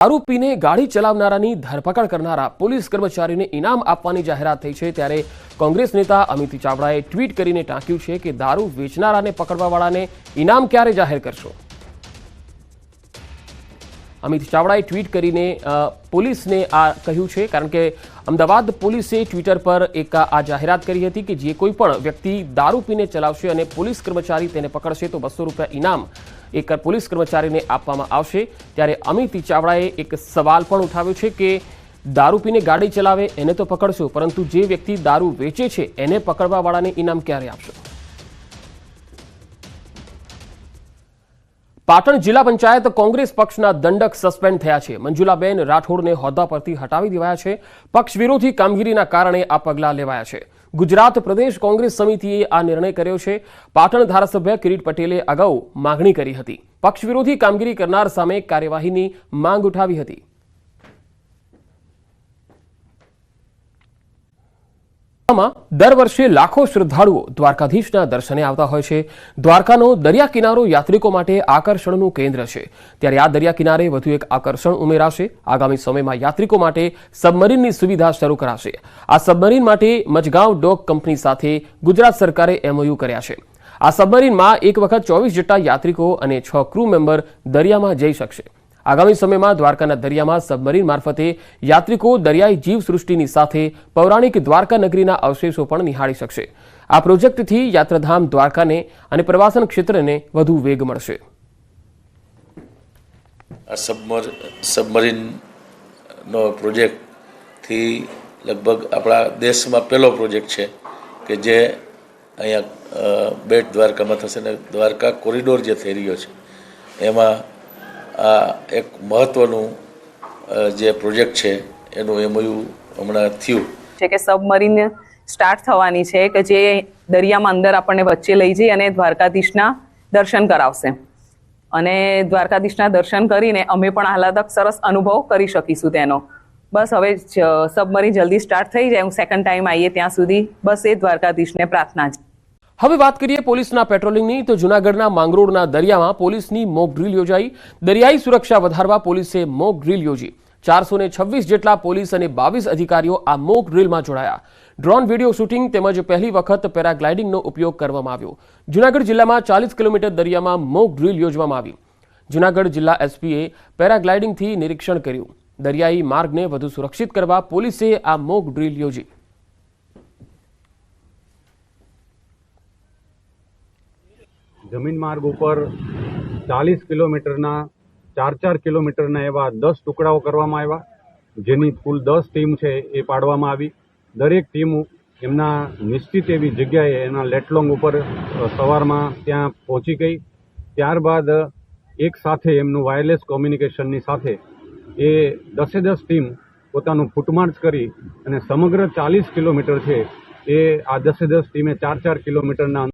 દારૂ પીને ગાડી ચલાવનારાની ધરપકડ કરનારા પોલીસ કર્મચારીને ઇનામ આપવાની જાહેરાત થઈ છે ત્યારે કોંગ્રેસ નેતા અમિત ચાવડાએ ટ્વીટ કરીને ટાંક્યું છે કે દારૂ વેચનારાને પકડવાવાળાને ઇનામ ક્યારે જાહેર કરશો। અમિત ચાવડાએ ટ્વીટ કરીને પોલીસને આ કહ્યું છે કારણ કે અમદાવાદ પોલીસે ટ્વિટર પર એક આ જાહેરાત કરી હતી કે જે કોઈ પણ વ્યક્તિ દારૂ પીને ચલાવશે અને પોલીસ કર્મચારી તેને પકડશે તો 200 રૂપિયા ઇનામ એક પોલીસ કર્મચારીને આપવામાં આવશે। ત્યારે અમિત ચાવડાએ એક સવાલ પણ ઉઠાવ્યો છે કે દારૂ પીને ગાડી ચલાવે એને તો પકડશો પરંતુ જે વ્યક્તિ દારૂ વેચે છે એને પકડવાવાળાને ઇનામ ક્યારે આપશો। પાટણ જિલ્લા પંચાયત કોંગ્રેસ પક્ષના દંડક સસ્પેન્ડ થયા છે। મંજુલાબેન રાઠોડને હોદ્દા પરથી હટાવી દેવાયા છે। પક્ષ વિરોધી કામગીરીના કારણે આ પગલાં લેવાયા છે। ગુજરાત પ્રદેશ કોંગ્રેસ સમિતિએ આ નિર્ણય કર્યો છે। પાટણ ધારાસભ્ય કિરીટ પટેલે અગાઉ માંગણી કરી હતી। પક્ષ વિરોધી કામગીરી કરનાર સામે કાર્યવાહીની માંગ ઉઠાવી હતી। દર વર્ષે લાખો શ્રદ્ધાળુઓ દ્વારકાધીશના દર્શને આવતા હોય છે। દ્વારકાનો દરિયા કિનારો યાત્રિકો માટે આકર્ષણનું કેન્દ્ર છે ત્યારે આ દરિયા કિનારે વધુ એક આકર્ષણ ઉમેરાશે। આગામી સમયમાં યાત્રિકો માટે સબમરીનની સુવિધા શરૂ કરાશે। આ સબમરીન માટે મજગાંવ ડોક કંપની સાથે ગુજરાત સરકારે MOU કર્યા છે। આ સબમરીનમાં એક વખત 24 જેટલા યાત્રિકો અને 6 ક્રૂ મેમ્બર દરિયામાં જઈ શકશે। આગામી સમયમાં દ્વારકાના દરિયામાં સબમરીન મારફતે યાત્રિકો દરિયાઈ જીવસૃષ્ટિની સાથે પૌરાણિક દ્વારકા નગરીના અવશેષો પણ નિહાળી શકશે। આ પ્રોજેક્ટથી યાત્રાધામ દ્વારકાને અને પ્રવાસન ક્ષેત્રને વધુ વેગ મળશે। આ સબમરીનનો પ્રોજેક્ટથી લગભગ આપણા દેશમાં પહેલો પ્રોજેક્ટ છે કે જે અહીંયા બેટ દ્વારકામાં થશે ને દ્વારકા કોરિડોર જે થઈ રહ્યો છે એમાં આ એક મહત્વનું જે પ્રોજેક્ટ છે એનું MOU હમણાં થયું છે કે સબમરીન સ્ટાર્ટ થવાની છે કે જે દરિયામાં અંદર આપણને વચ્ચે લઈ જઈ અને દ્વારકાધીશના દર્શન કરાવશે અને દ્વારકાધીશના દર્શન કરીને અમે પણ આહલાદક સરસ અનુભવ કરી શકીશું તેનો। બસ હવે સબમરીન જલ્દી સ્ટાર્ટ થઈ જાય, હું સેકન્ડ ટાઈમ આવીએ ત્યાં સુધી બસ એ દ્વારકાધીશને પ્રાર્થના છે। હવે વાત કરીએ પોલીસના પેટ્રોલિંગની તો જૂનાગઢના માંગરોળના દરિયામાં પોલીસની મોક ડ્રીલ યોજાઈ। દરિયાઈ સુરક્ષા વધારવા પોલીસે મોક ડ્રીલ યોજી। 426 જેટલા પોલીસ અને 22 અધિકારીઓ આ મોક ડ્રીલમાં જોડાયા। ડ્રોન વિડીયો શૂટિંગ તેમજ પહેલી વખત પેરાગ્લાઇડિંગનો ઉપયોગ કરવામાં આવ્યો। જૂનાગઢ જિલ્લામાં 40 કિલોમીટર દરિયામાં મોક ડ્રીલ યોજવામાં આવી। જૂનાગઢ જિલ્લા SPએ પેરાગ્લાઇડિંગથી નિરીક્ષણ કર્યું। દરિયાઈ માર્ગને વધુ સુરક્ષિત કરવા પોલીસે આ મોક ડ્રીલ યોજી। જમીન માર્ગ ઉપર 40 કિલોમીટરના 4 કિલોમીટરના એવા 10 ટુકડાઓ કરવામાં આવ્યા, જેની કુલ 10 ટીમ છે એ પાડવામાં આવી। દરેક ટીમ એમના નિશ્ચિત એવી જગ્યાએ એના લેટલોંગ ઉપર સવારમાં ત્યાં પહોંચી ગઈ। ત્યારબાદ એક સાથે એમનું વાયરલેસ કોમ્યુનિકેશનની સાથે એ 10 ટીમ પોતાનું ફૂટમાર્ચ કરી અને સમગ્ર 40 કિલોમીટર છે એ આ 10 ટીમે 4 કિલોમીટરના